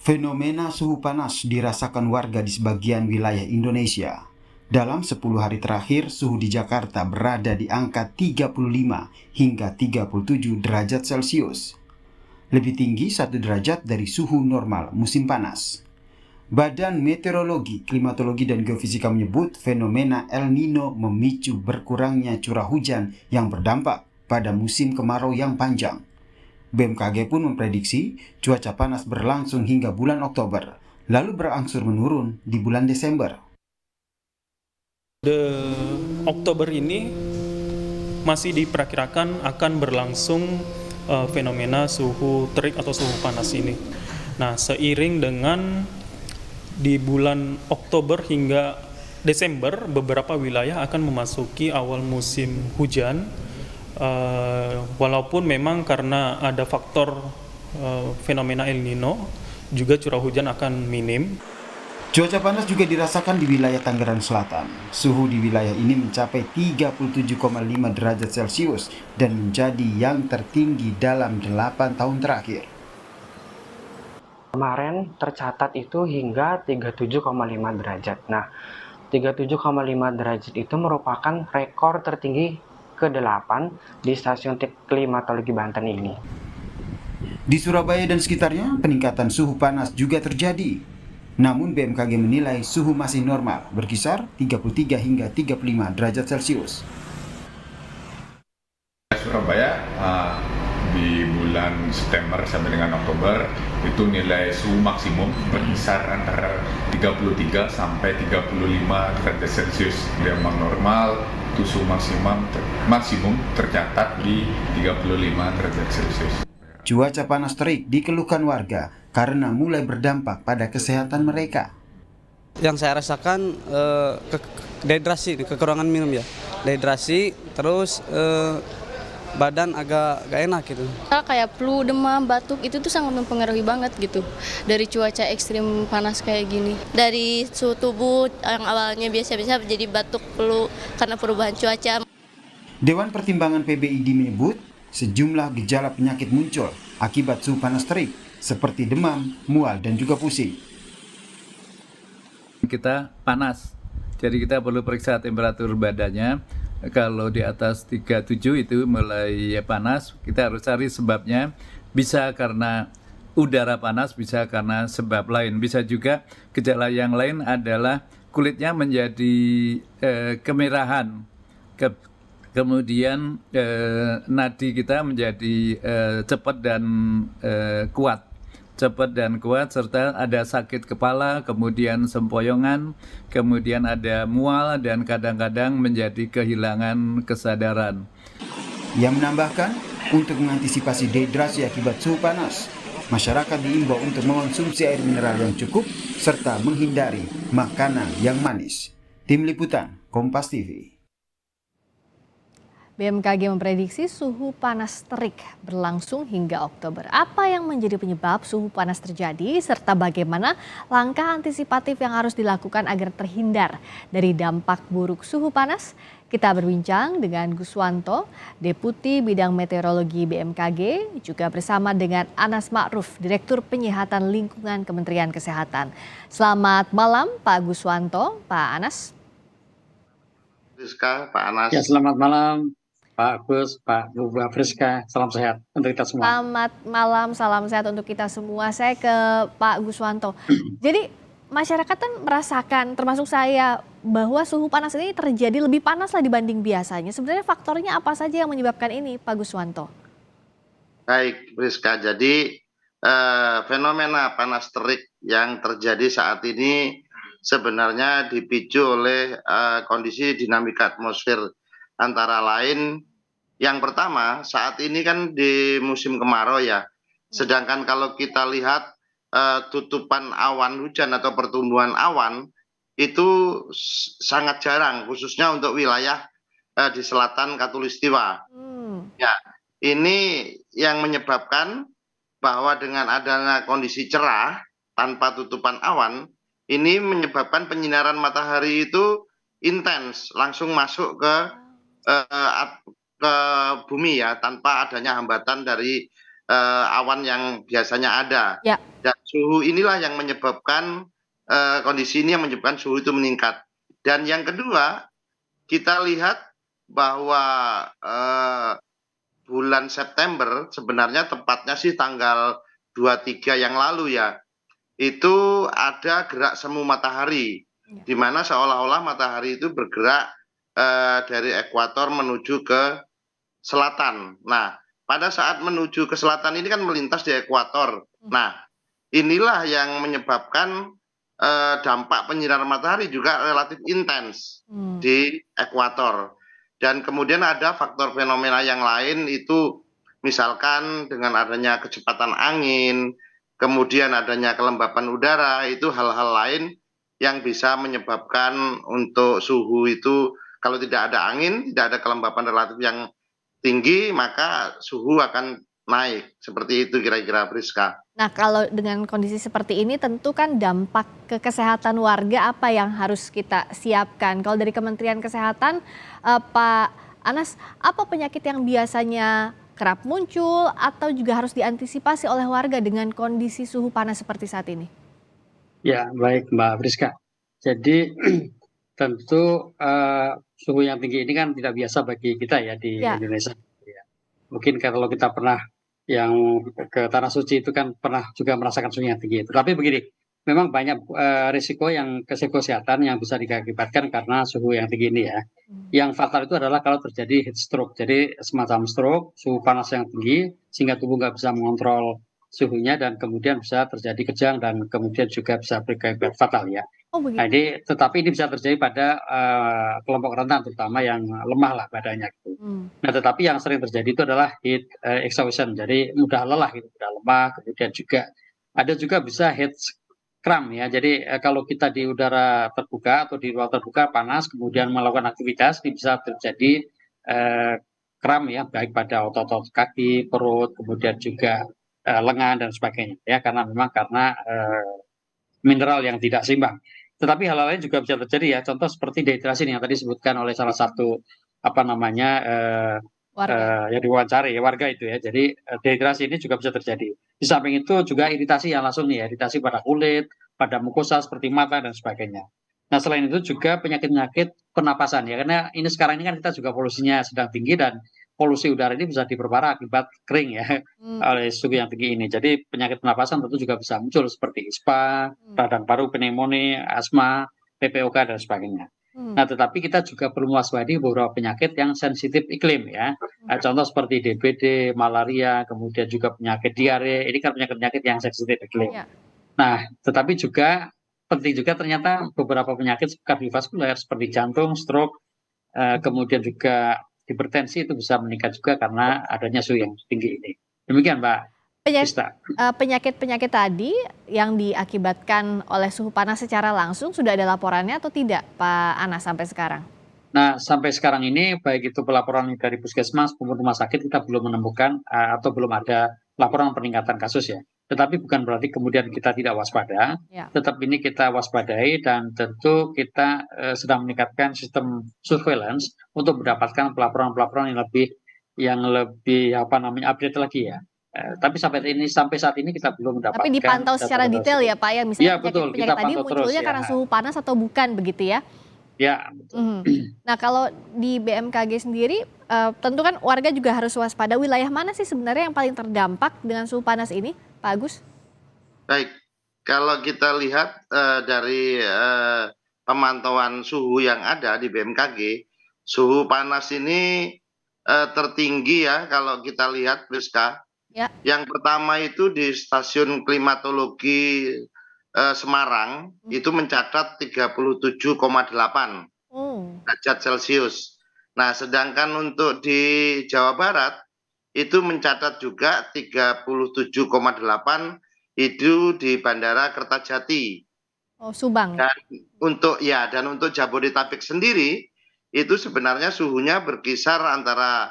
Fenomena suhu panas dirasakan warga di sebagian wilayah Indonesia. Dalam 10 hari terakhir, suhu di Jakarta berada di angka 35 hingga 37 derajat Celcius. Lebih tinggi 1 derajat dari suhu normal musim panas. Badan Meteorologi, Klimatologi, dan Geofisika menyebut fenomena El Nino memicu berkurangnya curah hujan yang berdampak pada musim kemarau yang panjang. BMKG pun memprediksi cuaca panas berlangsung hingga bulan Oktober, lalu berangsur menurun di bulan Desember. Oktober ini masih diperkirakan akan berlangsung fenomena suhu terik atau suhu panas ini. Nah, seiring dengan di bulan Oktober hingga Desember, beberapa wilayah akan memasuki awal musim hujan. Walaupun memang karena ada faktor fenomena El Nino, juga curah hujan akan minim. Cuaca panas juga dirasakan di wilayah Tangerang Selatan. Suhu di wilayah ini mencapai 37,5 derajat Celcius dan menjadi yang tertinggi dalam 8 tahun terakhir. Kemarin tercatat itu hingga 37,5 derajat. Nah, 37,5 derajat itu merupakan rekor tertinggi ke-8 di stasiun klimatologi Banten ini. Di Surabaya dan sekitarnya, peningkatan suhu panas juga terjadi. Namun BMKG menilai suhu masih normal, berkisar 33 hingga 35 derajat Celcius. Surabaya di bulan September sampai dengan Oktober itu nilai suhu maksimum berkisar antara 33 sampai 35 derajat Celcius. Yang normal itu suhu maksimum tercatat di 35 derajat Celcius. Cuaca panas terik dikeluhkan warga karena mulai berdampak pada kesehatan mereka. Yang saya rasakan dehidrasi, kekurangan minum ya. Dehidrasi, terus badan agak gak enak gitu. Kayak flu, demam, batuk itu tuh sangat mempengaruhi banget gitu dari cuaca ekstrim panas kayak gini. Dari suhu tubuh yang awalnya biasa-biasa jadi batuk, flu karena perubahan cuaca. Dewan Pertimbangan PBID menyebut sejumlah gejala penyakit muncul akibat suhu panas terik seperti demam, mual, dan juga pusing. Kita panas, jadi kita perlu periksa temperatur badannya. Kalau di atas 37 itu mulai panas, kita harus cari sebabnya. Bisa karena udara panas, bisa karena sebab lain. Bisa juga gejala yang lain adalah kulitnya menjadi kemerahan. Kemudian nadi kita menjadi cepat dan kuat. Cepat dan kuat, serta ada sakit kepala, kemudian sempoyongan, kemudian ada mual, dan kadang-kadang menjadi kehilangan kesadaran. Ia menambahkan, untuk mengantisipasi dehidrasi akibat suhu panas, masyarakat diimbau untuk mengonsumsi air mineral yang cukup, serta menghindari makanan yang manis. Tim Liputan, Kompas TV. BMKG memprediksi suhu panas terik berlangsung hingga Oktober. Apa yang menjadi penyebab suhu panas terjadi serta bagaimana langkah antisipatif yang harus dilakukan agar terhindar dari dampak buruk suhu panas? Kita berbincang dengan Guswanto, Deputi Bidang Meteorologi BMKG, juga bersama dengan Anas Ma'ruf, Direktur Penyihatan Lingkungan Kementerian Kesehatan. Selamat malam Pak Guswanto, Pak Anas. Friska, Pak Anas. Ya, selamat malam Pak Gus, Pak Friska, salam sehat untuk kita semua. Selamat malam, salam sehat untuk kita semua. Saya ke Pak Guswanto. Jadi masyarakat kan merasakan, termasuk saya, bahwa suhu panas ini terjadi lebih panas lah dibanding biasanya. Sebenarnya faktornya apa saja yang menyebabkan ini, Pak Guswanto? Baik, Friska. Jadi fenomena panas terik yang terjadi saat ini sebenarnya dipicu oleh kondisi dinamika atmosfer. Antara lain, yang pertama, saat ini kan di musim kemarau ya. Sedangkan kalau kita lihat tutupan awan hujan atau pertumbuhan awan itu sangat jarang, khususnya untuk wilayah di selatan Katulistiwa. Ya, ini yang menyebabkan bahwa dengan adanya kondisi cerah tanpa tutupan awan, ini menyebabkan penyinaran matahari itu intens, langsung masuk ke bumi ya, tanpa adanya hambatan dari awan yang biasanya ada. Ya. Dan suhu inilah yang menyebabkan kondisi ini yang menyebabkan suhu itu meningkat. Dan yang kedua, kita lihat bahwa bulan September sebenarnya tepatnya sih tanggal 23 yang lalu ya, itu ada gerak semu matahari, di mana seolah-olah matahari itu bergerak dari ekuator menuju ke selatan. Nah, pada saat menuju ke selatan ini kan melintas di ekuator. Nah, inilah yang menyebabkan dampak penyinaran matahari juga relatif intens di ekuator. Dan kemudian ada faktor fenomena yang lain itu misalkan dengan adanya kecepatan angin, kemudian adanya kelembapan udara, itu hal-hal lain yang bisa menyebabkan untuk suhu itu kalau tidak ada angin, tidak ada kelembapan relatif yang tinggi, maka suhu akan naik. Seperti itu kira-kira, Priska. Nah, kalau dengan kondisi seperti ini tentu kan dampak ke kesehatan warga apa yang harus kita siapkan. Kalau dari Kementerian Kesehatan, Pak Anas, apa penyakit yang biasanya kerap muncul atau juga harus diantisipasi oleh warga dengan kondisi suhu panas seperti saat ini? Ya, baik Mbak Friska. Jadi tentu suhu yang tinggi ini kan tidak biasa bagi kita ya di Indonesia. Ya. Mungkin kalau kita pernah yang ke Tanah Suci itu kan pernah juga merasakan suhu yang tinggi. Tapi begini, memang banyak risiko yang kesehatan yang bisa diakibatkan karena suhu yang tinggi ini ya. Yang fatal itu adalah kalau terjadi heat stroke. Jadi semacam stroke, suhu panas yang tinggi sehingga tubuh nggak bisa mengontrol suhunya dan kemudian bisa terjadi kejang dan kemudian juga bisa berakibat fatal ya. Nah, tetapi ini bisa terjadi pada kelompok rentan terutama yang lemah lah badannya gitu. Nah, tetapi yang sering terjadi itu adalah heat exhaustion, jadi mudah lelah gitu, mudah lemah. Kemudian juga ada juga bisa heat cramp ya. Jadi kalau kita di udara terbuka atau di ruang terbuka panas kemudian melakukan aktivitas ini bisa terjadi kram ya, baik pada otot-otot kaki, perut, kemudian juga lengan dan sebagainya ya, karena mineral yang tidak seimbang. Tetapi hal lain juga bisa terjadi ya, contoh seperti dehidrasi yang tadi disebutkan oleh salah satu yang diwawancari ya, warga itu ya. Jadi dehidrasi ini juga bisa terjadi. Di samping itu juga iritasi yang langsung nih ya, iritasi pada kulit, pada mukosa seperti mata dan sebagainya. Nah, selain itu juga penyakit-penyakit pernapasan ya, karena ini sekarang ini kan kita juga polusinya sedang tinggi dan polusi udara ini bisa diperparah akibat kering ya oleh suhu yang tinggi ini. Jadi penyakit pernapasan tentu juga bisa muncul seperti ispa, radang paru, pneumonia, asma, PPOK dan sebagainya. Nah, tetapi kita juga perlu mewaspadai beberapa penyakit yang sensitif iklim ya. Contoh seperti DBD, malaria, kemudian juga penyakit diare. Ini kan penyakit-penyakit yang sensitif iklim. Nah, tetapi juga penting juga ternyata beberapa penyakit kardiovaskuler seperti jantung, stroke, kemudian juga hipertensi itu bisa meningkat juga karena adanya suhu yang tinggi ini. Demikian Mbak Ista. Penyakit-penyakit tadi yang diakibatkan oleh suhu panas secara langsung sudah ada laporannya atau tidak Pak Anas sampai sekarang? Nah, sampai sekarang ini baik itu pelaporan dari puskesmas maupun rumah sakit kita belum menemukan atau belum ada laporan peningkatan kasus ya. Tetapi bukan berarti kemudian kita tidak waspada, tetap ini kita waspadai dan tentu kita sedang meningkatkan sistem surveillance untuk mendapatkan pelaporan-pelaporan yang lebih update lagi ya. Tapi sampai saat ini kita belum mendapatkan. Tapi dipantau secara detail ya Pak ya, misalnya penyakit tadi munculnya karena suhu panas atau bukan begitu ya? Ya, betul. Nah, kalau di BMKG sendiri tentu kan warga juga harus waspada. Wilayah mana sih sebenarnya yang paling terdampak dengan suhu panas ini, Pak Agus? Baik, kalau kita lihat dari pemantauan suhu yang ada di BMKG, suhu panas ini tertinggi ya kalau kita lihat, Priska. Yang pertama itu di stasiun klimatologi Semarang itu mencatat 37,8 derajat Celcius. Nah, sedangkan untuk di Jawa Barat itu mencatat juga 37,8 itu di Bandara Kertajati. Oh, Subang. Dan untuk Jabodetabek sendiri itu sebenarnya suhunya berkisar antara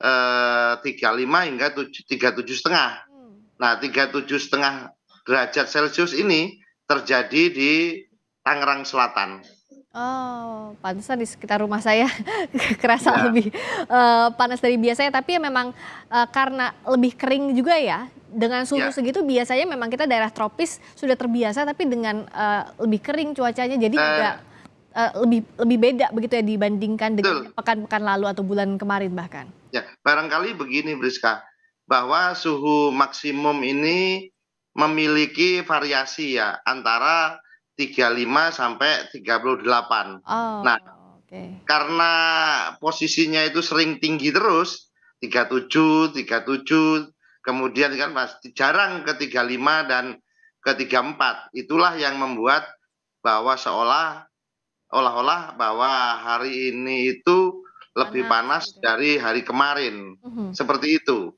35 hingga 37,5. Nah, 37,5 derajat Celcius ini terjadi di Tangerang Selatan. Oh, pantesan di sekitar rumah saya kerasa Ya, lebih panas dari biasanya. Tapi ya memang karena lebih kering juga ya. Dengan suhu ya. segitu biasanya memang kita daerah tropis sudah terbiasa, tapi dengan lebih kering cuacanya, jadi juga Eh, lebih beda begitu ya dibandingkan dengan betul. pekan-pekan lalu atau bulan kemarin bahkan. Ya, barangkali begini Briska, bahwa suhu maksimum ini memiliki variasi ya antara 35 sampai 38. Oh, Nah, oke. karena posisinya itu sering tinggi terus, 37, 37, kemudian kan pasti jarang ke 35 dan ke 34. Itulah yang membuat bahwa olah-olah bahwa hari ini itu lebih Panas panas gitu ya. dari hari kemarin. Mhm. Seperti itu.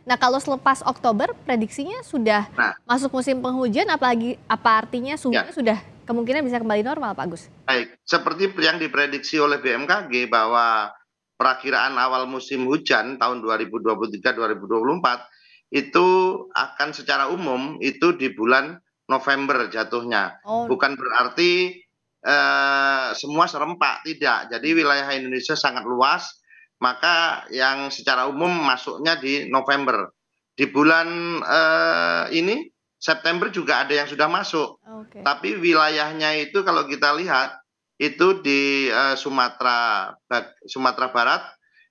Nah, kalau selepas Oktober prediksinya sudah Nah, masuk musim penghujan, apalagi apa artinya suhunya ya, sudah kemungkinan bisa kembali normal, Pak Agus? baik. Seperti yang diprediksi oleh BMKG bahwa perakiraan awal musim hujan tahun 2023-2024 itu akan secara umum itu di bulan November jatuhnya. Oh, Bukan berarti semua serempak, tidak. Jadi wilayah Indonesia sangat luas, maka yang secara umum masuknya di November. Di bulan ini September juga ada yang sudah masuk. oke. Tapi wilayahnya itu kalau kita lihat itu di Sumatera Barat,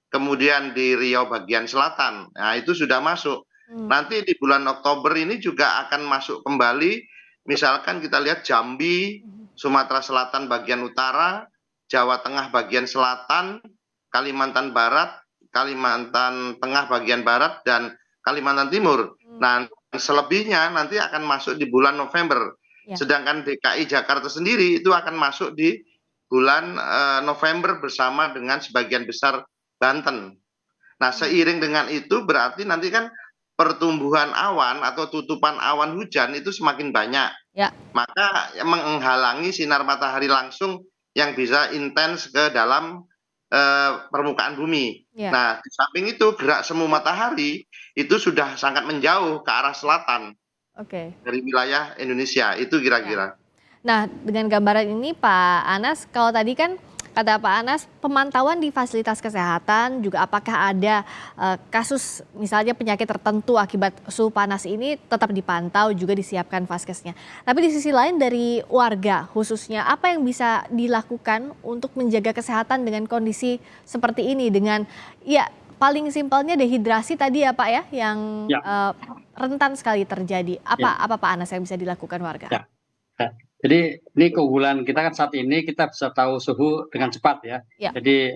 kemudian di Riau bagian selatan. Nah, itu sudah masuk. Hmm. Nanti di bulan Oktober ini juga akan masuk kembali. Misalkan kita lihat Jambi, Sumatera Selatan bagian utara, Jawa Tengah bagian selatan, Kalimantan Barat, Kalimantan Tengah bagian barat, dan Kalimantan Timur. Nah, selebihnya nanti akan masuk di bulan November. Ya. Sedangkan DKI Jakarta sendiri itu akan masuk di bulan November bersama dengan sebagian besar Banten. Nah, seiring dengan itu berarti nanti kan pertumbuhan awan atau tutupan awan hujan itu semakin banyak. Ya. Maka menghalangi sinar matahari langsung yang bisa intens ke dalam permukaan bumi. Ya. Nah, di samping itu gerak semu matahari itu sudah sangat menjauh ke arah selatan Oke. dari wilayah Indonesia. Itu Ya. kira-kira. Nah, dengan gambaran ini Pak Anas, kalau tadi kan kata Pak Anas, pemantauan di fasilitas kesehatan juga apakah ada kasus misalnya penyakit tertentu akibat suhu panas ini tetap dipantau, juga disiapkan vaskesnya. Tapi di sisi lain dari warga khususnya, apa yang bisa dilakukan untuk menjaga kesehatan dengan kondisi seperti ini, dengan ya paling simpelnya dehidrasi tadi ya Pak ya, yang Ya. rentan sekali terjadi. Apa Pak Anas yang bisa dilakukan warga? Ya. Ya. Jadi ini keunggulan kita kan saat ini kita bisa tahu suhu dengan cepat ya. Ya. Jadi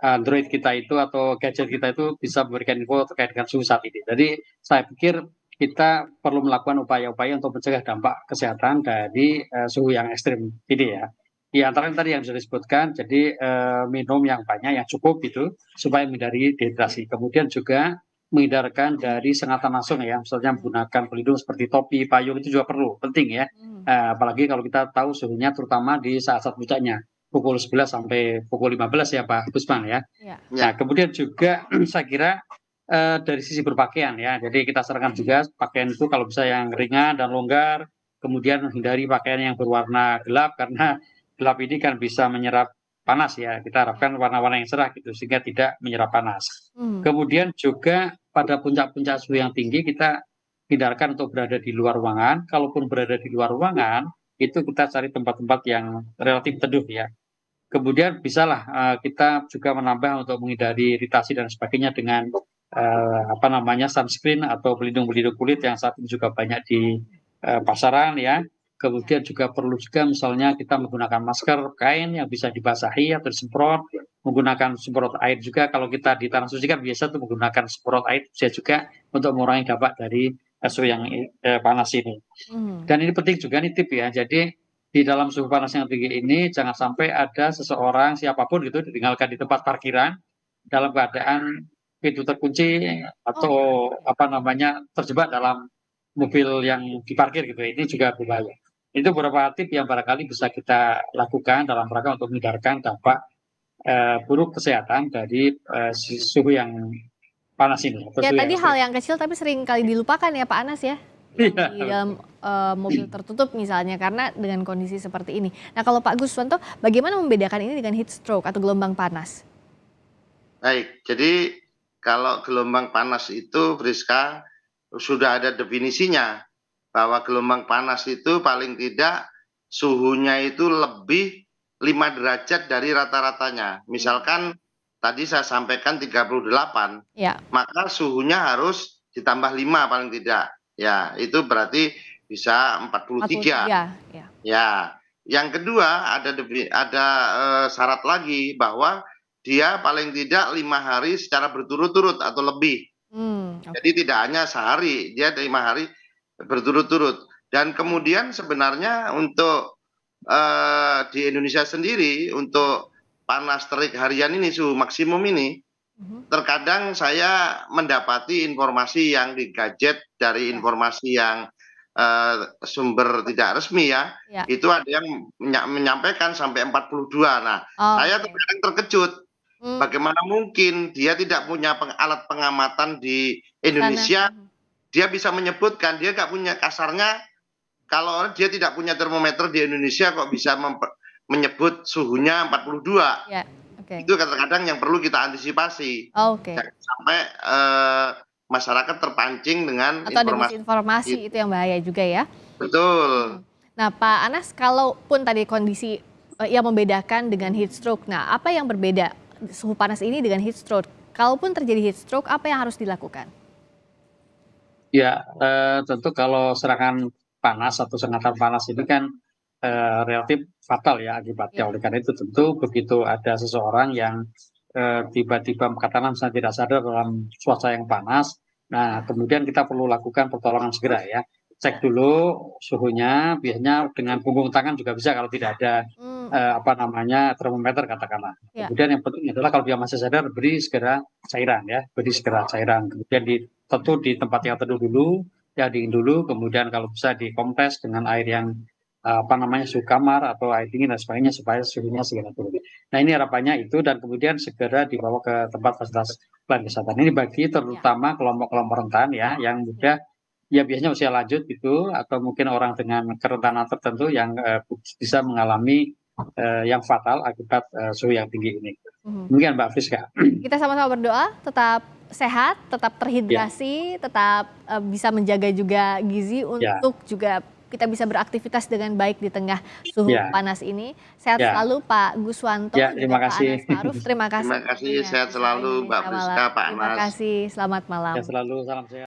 Android kita itu atau gadget kita itu bisa memberikan info terkait dengan suhu saat ini. Jadi saya pikir kita perlu melakukan upaya-upaya untuk mencegah dampak kesehatan dari suhu yang ekstrim ini ya. Di antara tadi yang sudah disebutkan, jadi minum yang banyak, yang cukup gitu, supaya menghindari dehidrasi. Kemudian juga menghindarkan dari sengatan langsung ya, misalnya menggunakan pelindung seperti topi, payung itu juga perlu, penting ya. Apalagi kalau kita tahu suhunya terutama di saat-saat puncaknya, pukul 11 sampai pukul 15 ya Pak Gusman ya. Ya. Nah, kemudian juga saya kira dari sisi berpakaian ya, jadi kita sarankan juga pakaian itu kalau bisa yang ringan dan longgar, kemudian hindari pakaian yang berwarna gelap karena gelap ini kan bisa menyerap panas ya. Kita harapkan warna-warna yang cerah gitu sehingga tidak menyerap panas. Kemudian juga pada puncak-puncak suhu yang tinggi kita hindarkan untuk berada di luar ruangan. Kalaupun berada di luar ruangan, itu kita cari tempat-tempat yang relatif teduh ya. Kemudian bisalah kita juga menambah untuk menghindari iritasi dan sebagainya dengan sunscreen atau pelindung-pelindung kulit yang saat ini juga banyak di pasaran ya. Kemudian juga perlu juga misalnya kita menggunakan masker kain yang bisa dibasahi atau disemprot, menggunakan semprot air juga. Kalau kita di tanah suci kan biasa tuh menggunakan semprot air bisa juga untuk mengurangi dampak dari suhu yang panas ini. Dan ini penting juga nih tip ya. Jadi di dalam suhu panas yang tinggi ini jangan sampai ada seseorang siapapun gitu ditinggalkan di tempat parkiran dalam keadaan pintu terkunci atau terjebak dalam mobil yang diparkir gitu. Ini juga berbahaya. Itu beberapa tip yang barangkali bisa kita lakukan dalam rangka untuk menghindarkan dampak buruk kesehatan dari suhu yang panas ini. Ya tadi hal yang kecil tapi sering kali dilupakan ya Pak Anas ya. Di dalam mobil tertutup misalnya karena dengan kondisi seperti ini. Nah kalau Pak Guswanto, bagaimana membedakan ini dengan heat stroke atau gelombang panas? Baik, jadi kalau gelombang panas itu, Friska, sudah ada definisinya bahwa gelombang panas itu paling tidak suhunya itu lebih 5 derajat dari rata-ratanya. Misalkan tadi saya sampaikan 38, Ya. maka suhunya harus ditambah 5 paling tidak. Ya, itu berarti bisa 43. 43, ya. Ya, yang kedua ada syarat lagi bahwa dia paling tidak 5 hari secara berturut-turut atau lebih. Oke. Jadi tidak hanya sehari, dia 5 hari berturut-turut. Dan kemudian sebenarnya untuk di Indonesia sendiri untuk panas terik harian ini, suhu maksimum ini, terkadang saya mendapati informasi yang di gadget dari informasi yang sumber tidak resmi ya, itu ada yang menyampaikan sampai 42. Nah, saya terkadang terkejut. Bagaimana mungkin dia tidak punya alat pengamatan di Indonesia, dia bisa menyebutkan, dia nggak punya, kasarnya kalau dia tidak punya termometer di Indonesia kok bisa menyebut suhunya 42. Ya, oke. Itu kadang-kadang yang perlu kita antisipasi. Oke. Jangan sampai masyarakat terpancing dengan Atau ada informasi. misinformasi itu yang bahaya juga ya. Betul. Nah Pak Anas, kalaupun tadi kondisi yang membedakan dengan heat stroke, nah apa yang berbeda suhu panas ini dengan heat stroke? Kalaupun terjadi heat stroke, apa yang harus dilakukan? Ya, tentu kalau serangan panas atau sengatan panas ini kan relatif fatal ya akibatnya. Oleh karena itu tentu begitu ada seseorang yang tiba-tiba katakanlah misalnya tidak sadar dalam cuaca yang panas, nah kemudian kita perlu lakukan pertolongan segera ya. Cek dulu suhunya, biasanya dengan punggung tangan juga bisa kalau tidak ada termometer katakanlah. Kemudian yang penting adalah kalau dia masih sadar, beri segera cairan ya, beri segera cairan. Kemudian tentu di tempat yang teduh dulu, ya dingin dulu, kemudian kalau bisa dikompres dengan air yang suhu kamar atau air dingin dan sebagainya supaya suhunya segera turun. Nah ini harapannya itu, dan kemudian segera dibawa ke tempat fasilitas pelayanan kesehatan. Ini bagi terutama kelompok-kelompok rentan ya, yang mudah ya biasanya usia lanjut gitu, atau mungkin orang dengan kerentanan tertentu yang bisa mengalami yang fatal akibat suhu yang tinggi ini. Demikian Mbak Friska. Kita sama-sama berdoa tetap sehat, tetap terhidrasi, tetap bisa menjaga juga gizi untuk juga kita bisa beraktivitas dengan baik di tengah suhu panas ini. Sehat selalu Pak Guswanto dan terima Pak kasih. Anas Ma'ruf. Terima kasih. Terima kasih, sehat selalu Mbak Friska, Pak Anas. Terima kasih, selamat malam. Sehat selalu, salam sehat.